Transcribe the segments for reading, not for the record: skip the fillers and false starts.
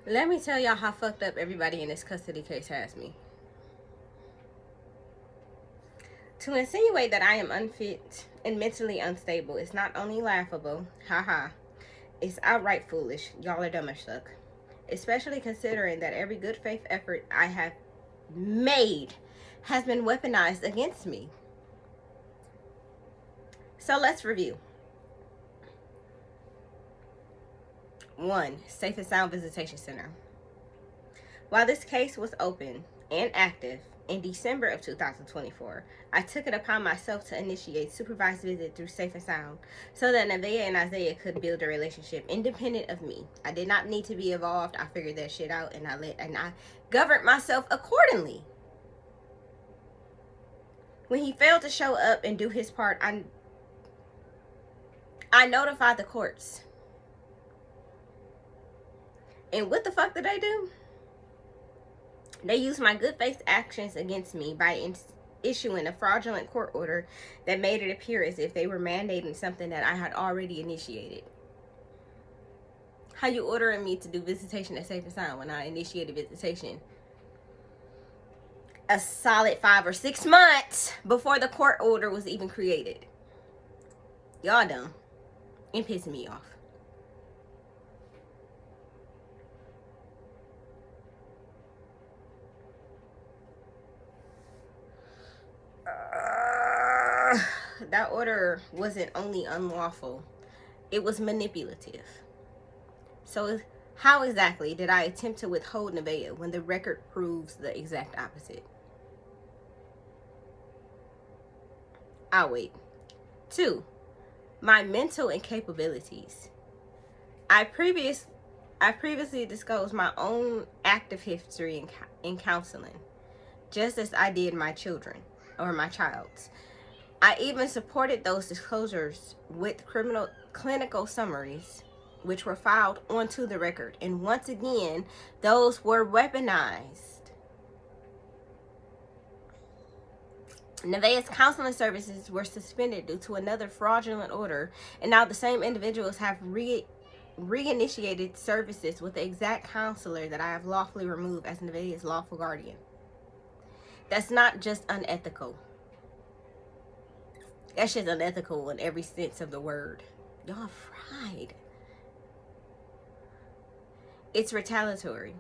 Let me tell y'all how fucked up everybody in this custody case has me. To insinuate that I am unfit and mentally unstable is not only laughable, haha, it's outright foolish. Y'all are dumb as fuck. Especially considering that every good faith effort I have made has been weaponized against me. So let's review. 1. Safe and Sound Visitation Center. While this case was open and active in December of 2024, I took it upon myself to initiate supervised visit through Safe and Sound so that Nevaeh and Isaiah could build a relationship independent of me. I did not need to be involved. I figured that shit out, and I governed myself accordingly. When he failed to show up and do his part, I notified the courts. And what the fuck did they do? They used my good faith actions against me by issuing a fraudulent court order that made it appear as if they were mandating something that I had already initiated. How you ordering me to do visitation at Safe and Sound when I initiated visitation a solid 5 or 6 months before the court order was even created? Y'all dumb and pissing me off. That order wasn't only unlawful, it was manipulative. So how exactly did I attempt to withhold Nevaeh when the record proves the exact opposite? I'll wait. 2. My mental incapabilities. I previously disclosed my own active history in counseling, just as I did my children or my child's. I even supported those disclosures with clinical summaries, which were filed onto the record. And once again, those were weaponized. Nevaeh's counseling services were suspended due to another fraudulent order, and now the same individuals have reinitiated services with the exact counselor that I have lawfully removed as Nevaeh's lawful guardian. That's not just unethical. That shit's unethical in every sense of the word. Y'all fried. It's retaliatory.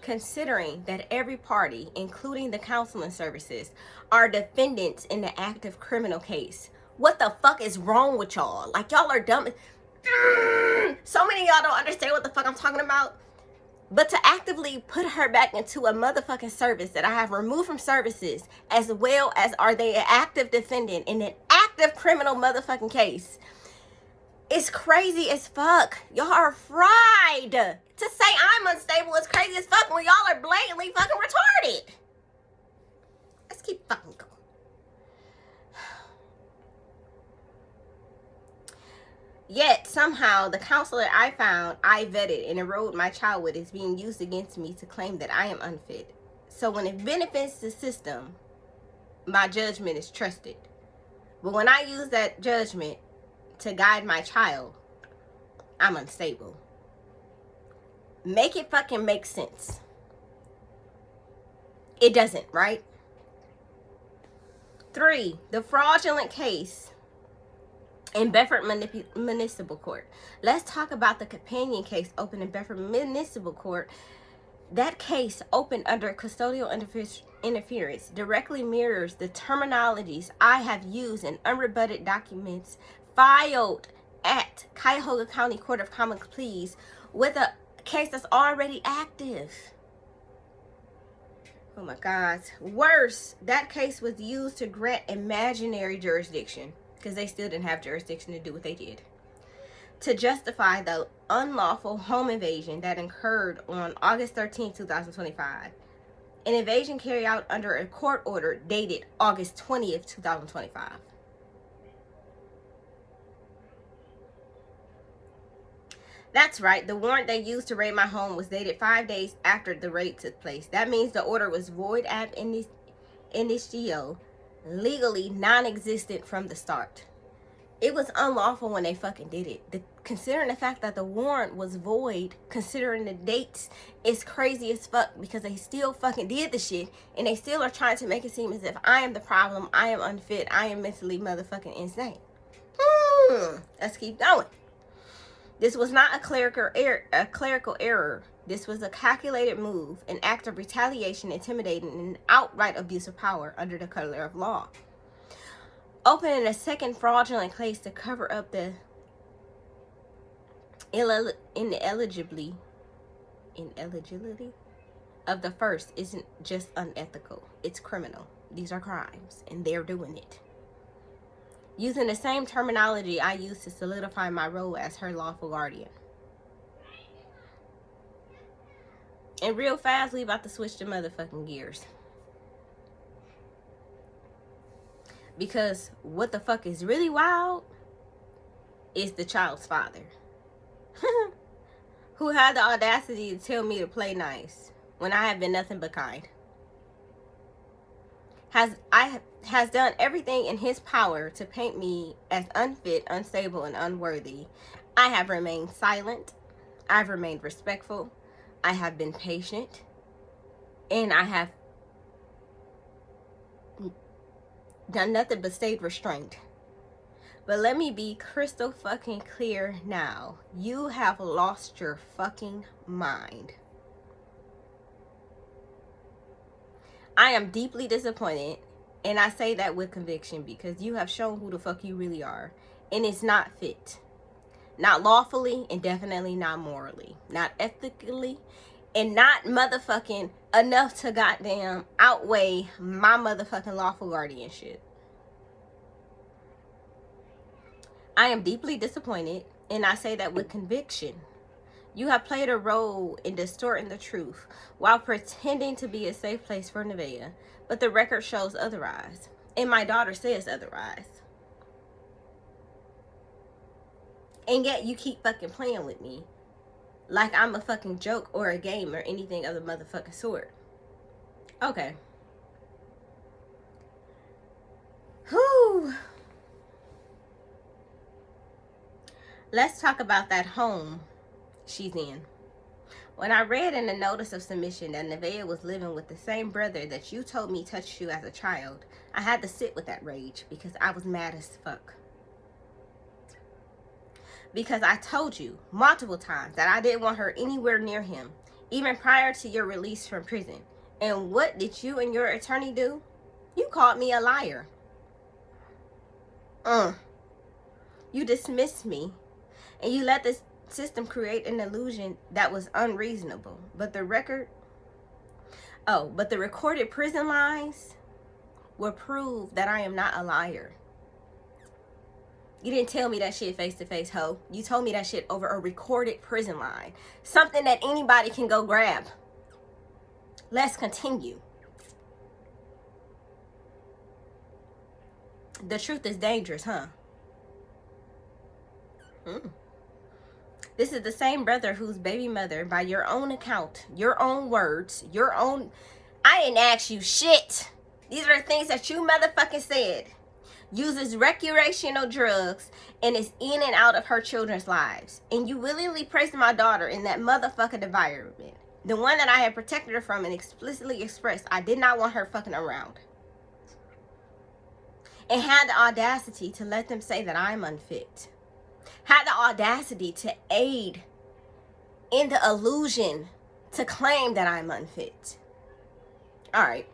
Considering that every party, including the counseling services, are defendants in the active criminal case. What the fuck is wrong with y'all? Like, y'all are dumb. So many of y'all don't understand what the fuck I'm talking about. But to actively put her back into a motherfucking service that I have removed from services, as well as are they an active defendant in an active criminal motherfucking case, it's crazy as fuck. Y'all are fried. To say I'm unstable is crazy as fuck when y'all are blatantly fucking retarded. Let's keep fucking going. Yet, somehow, the counselor I found, I vetted, and enrolled my child with is being used against me to claim that I am unfit. So when it benefits the system, my judgment is trusted. But when I use that judgment to guide my child, I'm unstable. Make it fucking make sense. It doesn't, right? 3, the fraudulent case in Bedford Municipal Court. Let's talk about the companion case open in Bedford Municipal Court. That case, opened under custodial interference, directly mirrors the terminologies I have used in unrebutted documents filed at Cuyahoga County Court of Common Pleas with a case that's already active. Oh my God. Worse, that case was used to grant imaginary jurisdiction, because they still didn't have jurisdiction to do what they did, to justify the unlawful home invasion that occurred on August 13, 2025. An invasion carried out under a court order dated August 20th, 2025. That's right, the warrant they used to raid my home was dated 5 days after the raid took place. That means the order was void ab initio, legally non-existent from the start. It was unlawful when they fucking did it. Considering the fact that the warrant was void, considering the dates, is crazy as fuck because they still fucking did the shit and they still are trying to make it seem as if I am the problem, I am unfit, I am mentally motherfucking insane. Let's keep going. This was not a clerical error. This was a calculated move, an act of retaliation, intimidating, and outright abuse of power under the color of law. Opening a second fraudulent case to cover up the ineligibility of the first isn't just unethical. It's criminal. These are crimes, and they're doing it. Using the same terminology I used to solidify my role as her lawful guardian. And real fast, we about to switch the motherfucking gears. Because what the fuck is really wild is the child's father. Who had the audacity to tell me to play nice when I have been nothing but kind. Has done everything in his power to paint me as unfit, unstable, and unworthy. I have remained silent. I've remained respectful. I have been patient. And I have done nothing but stayed restrained. But let me be crystal fucking clear now. You have lost your fucking mind. I am deeply disappointed, and I say that with conviction because you have shown who the fuck you really are, and it's not fit. Not lawfully, and definitely not morally. Not ethically, and not motherfucking enough to goddamn outweigh my motherfucking lawful guardianship. I am deeply disappointed, and I say that with conviction. You have played a role in distorting the truth while pretending to be a safe place for Nevaeh, but the record shows otherwise, and my daughter says otherwise. And yet you keep fucking playing with me like I'm a fucking joke or a game or anything of the motherfucking sort. Okay. Whew. Let's talk about that home she's in. When I read in the notice of submission that Nevaeh was living with the same brother that you told me touched you as a child, I had to sit with that rage because I was mad as fuck. Because I told you multiple times that I didn't want her anywhere near him, even prior to your release from prison. And what did you and your attorney do? You called me a liar. You dismissed me, and you let this system create an illusion that was unreasonable. But the recorded prison lies will prove that I am not a liar. You didn't tell me that shit face to face, ho. You told me that shit over a recorded prison line. Something that anybody can go grab. Let's continue. The truth is dangerous, huh? This is the same brother whose baby mother, by your own account, your own words, I didn't ask you shit. These are the things that you motherfucking said. Uses recreational drugs and is in and out of her children's lives. And you willingly placed my daughter in that motherfucking environment. The one that I had protected her from and explicitly expressed I did not want her fucking around. And had the audacity to let them say that I'm unfit. Had the audacity to aid in the illusion to claim that I'm unfit. Alright.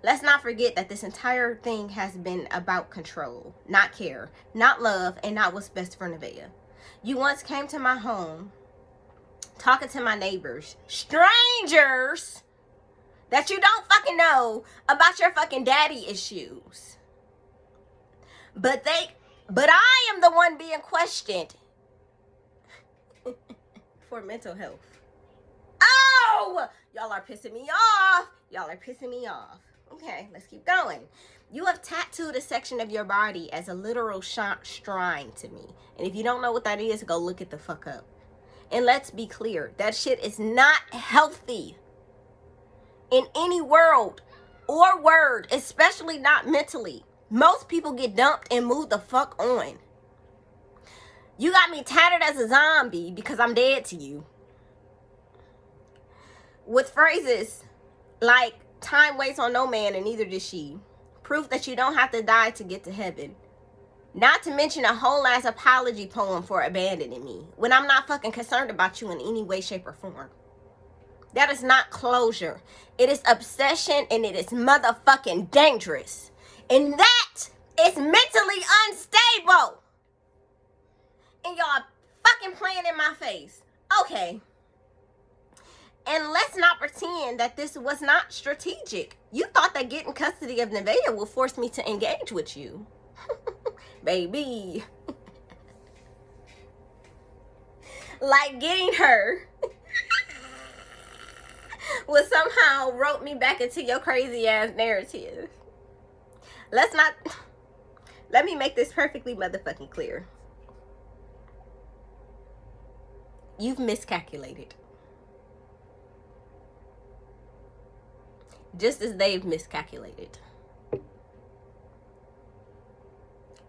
Let's not forget that this entire thing has been about control, not care, not love, and not what's best for Nevaeh. You once came to my home, talking to my neighbors, strangers that you don't fucking know about your fucking daddy issues. But I am the one being questioned for mental health. Oh! Y'all are pissing me off. Y'all are pissing me off. Okay, let's keep going. You have tattooed a section of your body as a literal shrine to me. And if you don't know what that is, go look it the fuck up. And let's be clear, that shit is not healthy in any world or word, especially not mentally. Most people get dumped and move the fuck on. You got me tattered as a zombie because I'm dead to you. With phrases like, time waits on no man and neither does she. Proof that you don't have to die to get to heaven. Not to mention a whole ass apology poem for abandoning me when I'm not fucking concerned about you in any way, shape, or form. That is not closure. It is obsession, and it is motherfucking dangerous. And that is mentally unstable. And y'all fucking playing in my face. Okay. And let's not pretend that this was not strategic. You thought that getting custody of Nevaeh will force me to engage with you. Baby. Like getting her will somehow rope me back into your crazy ass narrative. Let me make this perfectly motherfucking clear. You've miscalculated. Just as they've miscalculated.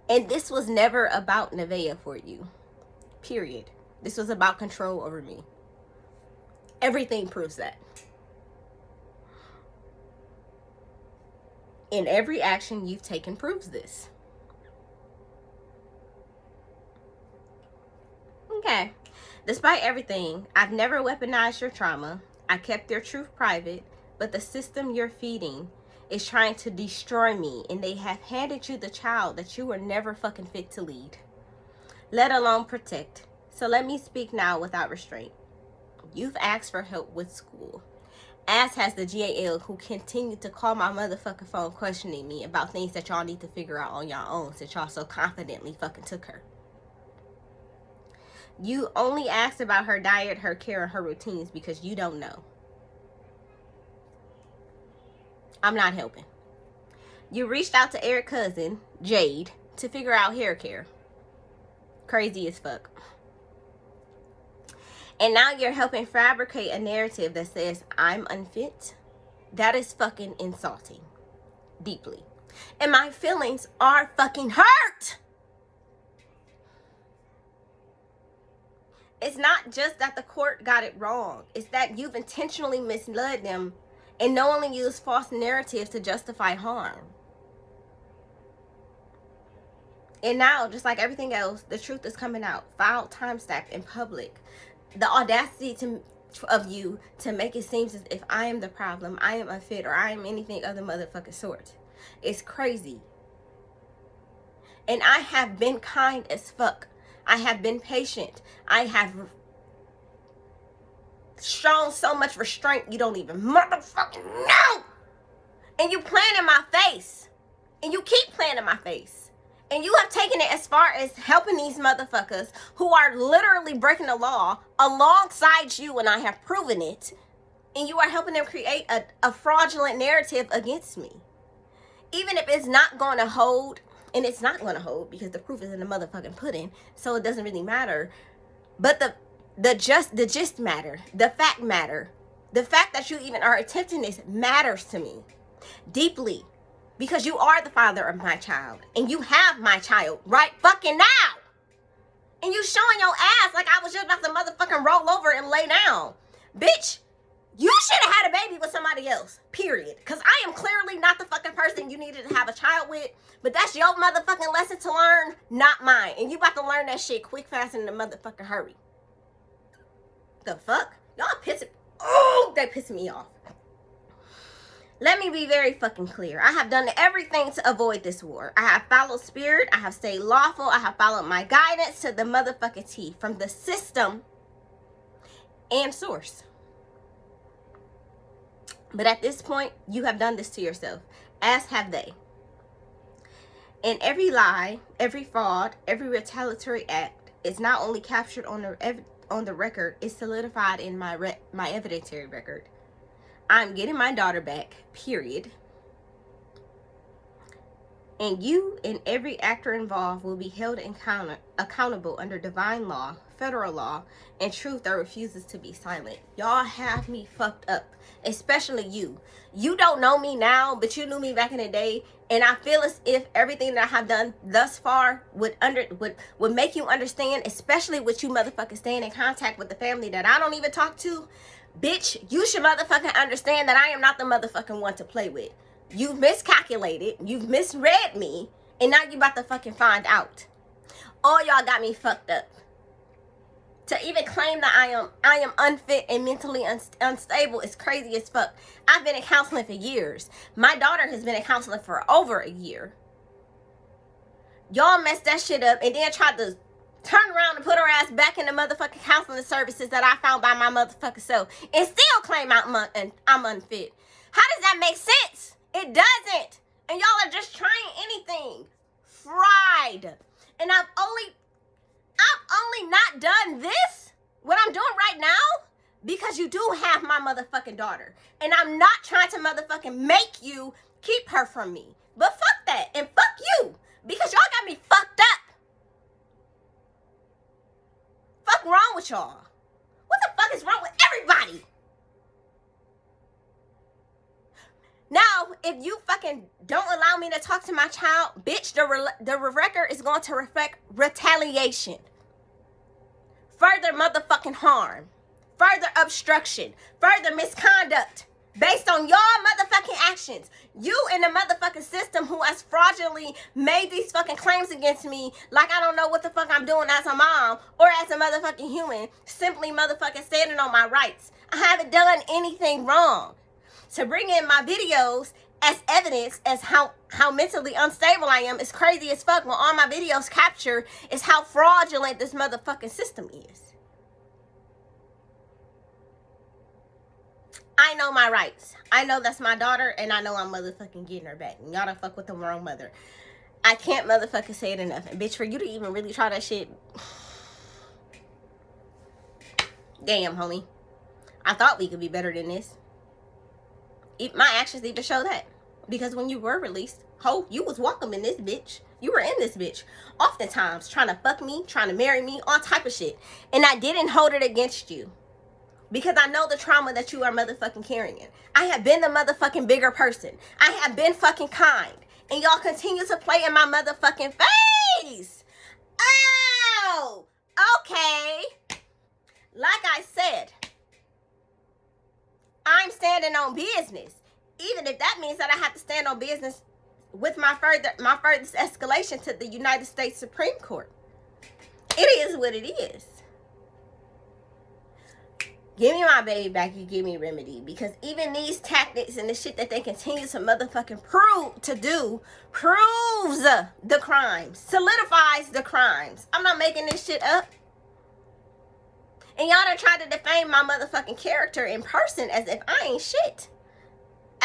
And this was never about Nevaeh for you. Period. This was about control over me. Everything proves that. And every action you've taken proves this. Okay. Despite everything, I've never weaponized your trauma. I kept your truth private, but the system you're feeding is trying to destroy me, and they have handed you the child that you were never fucking fit to lead, let alone protect. So let me speak now without restraint. You've asked for help with school, as has the GAL, who continued to call my motherfucking phone questioning me about things that y'all need to figure out on your own since y'all so confidently fucking took her. You only asked about her diet, her care, and her routines because you don't know. I'm not helping. You reached out to Eric's cousin, Jade, to figure out hair care. Crazy as fuck. And now you're helping fabricate a narrative that says I'm unfit. That is fucking insulting. Deeply. And my feelings are fucking hurt. It's not just that the court got it wrong. It's that you've intentionally misled them and knowingly used false narratives to justify harm. And now, just like everything else, the truth is coming out. Filed, time-stamped in public. The audacity of you to make it seem as if I am the problem, I am unfit, or I am anything other motherfucking sort. It's crazy. And I have been kind as fuck. I have been patient. I have shown so much restraint you don't even motherfucking know. And you playing in my face. And you keep playing in my face. And you have taken it as far as helping these motherfuckers who are literally breaking the law alongside you, and I have proven it. And you are helping them create a fraudulent narrative against me. Even if it's not going to hold, and it's not going to hold because the proof is in the motherfucking pudding, so it doesn't really matter. But the gist matter. The fact matter. The fact that you even are attempting this matters to me deeply. Because you are the father of my child. And you have my child right fucking now. And you showing your ass like I was just about to motherfucking roll over and lay down. Bitch, you should have had a baby with somebody else. Period. Because I am clearly not the fucking person you needed to have a child with. But that's your motherfucking lesson to learn, not mine. And you about to learn that shit quick, fast, and in a motherfucking hurry. The fuck? Y'all pissing. Oh, they pissing me off. Let me be very fucking clear. I have done everything to avoid this war. I have followed spirit. I have stayed lawful. I have followed my guidance to the motherfucking T. From the system and source. But at this point, you have done this to yourself. As have they. And every lie, every fraud, every retaliatory act is not only captured on the record, it's solidified in my evidentiary record. I'm getting my daughter back, period. And you and every actor involved will be held accountable under divine law, federal law, and truth that refuses to be silent. Y'all have me fucked up, especially you. You don't know me now, but you knew me back in the day, and I feel as if everything that I have done thus far would make you understand, especially with you motherfuckers staying in contact with the family that I don't even talk to. Bitch, you should motherfucking understand that I am not the motherfucking one to play with. You've miscalculated, you've misread me, and now you about to fucking find out. All y'all got me fucked up. To even claim that I am unfit and mentally unstable is crazy as fuck. I've been in counseling for years. My daughter has been in counseling for over a year. Y'all messed that shit up and then tried to turn around and put her ass back in the motherfucking counseling services that I found by my motherfucking self and still claim I'm unfit. How does that make sense? It doesn't. And y'all are just trying anything. Fried. And I've only not done this, what I'm doing right now, because you do have my motherfucking daughter. And I'm not trying to motherfucking make you keep her from me. But fuck that. And fuck you. Because y'all got me fucked up. Fuck wrong with y'all? What the fuck is wrong with everybody? Now, if you fucking don't allow me to talk to my child, bitch, the record is going to reflect retaliation. Further motherfucking harm. Further obstruction. Further misconduct. Based on your motherfucking actions. You in the motherfucking system who has fraudulently made these fucking claims against me like I don't know what the fuck I'm doing as a mom or as a motherfucking human. Simply motherfucking standing on my rights. I haven't done anything wrong. To bring in my videos as evidence as how mentally unstable I am is crazy as fuck when all my videos capture is how fraudulent this motherfucking system is. I know my rights. I know that's my daughter and I know I'm motherfucking getting her back. And y'all done fuck with the wrong mother. I can't motherfucking say it enough. And bitch, for you to even really try that shit. Damn, homie. I thought we could be better than this. My actions need to show that. Because when you were released, ho, you was welcome in this bitch. You were in this bitch. Oftentimes, trying to fuck me, trying to marry me, all type of shit. And I didn't hold it against you. Because I know the trauma that you are motherfucking carrying. I have been the motherfucking bigger person. I have been fucking kind. And y'all continue to play in my motherfucking face. Oh, okay. Like I said, I'm standing on business. Even if that means that I have to stand on business with my furthest escalation to the United States Supreme Court. It is what it is. Give me my baby back, you give me remedy. Because even these tactics and the shit that they continue to motherfucking proves the crimes. Solidifies the crimes. I'm not making this shit up. And y'all done tried to defame my motherfucking character in person as if I ain't shit.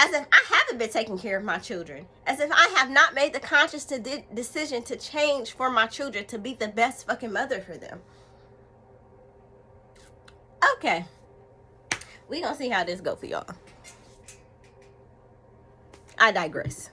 As if I haven't been taking care of my children. As if I have not made the conscious decision to change for my children to be the best fucking mother for them. Okay. We gonna see how this go for y'all. I digress.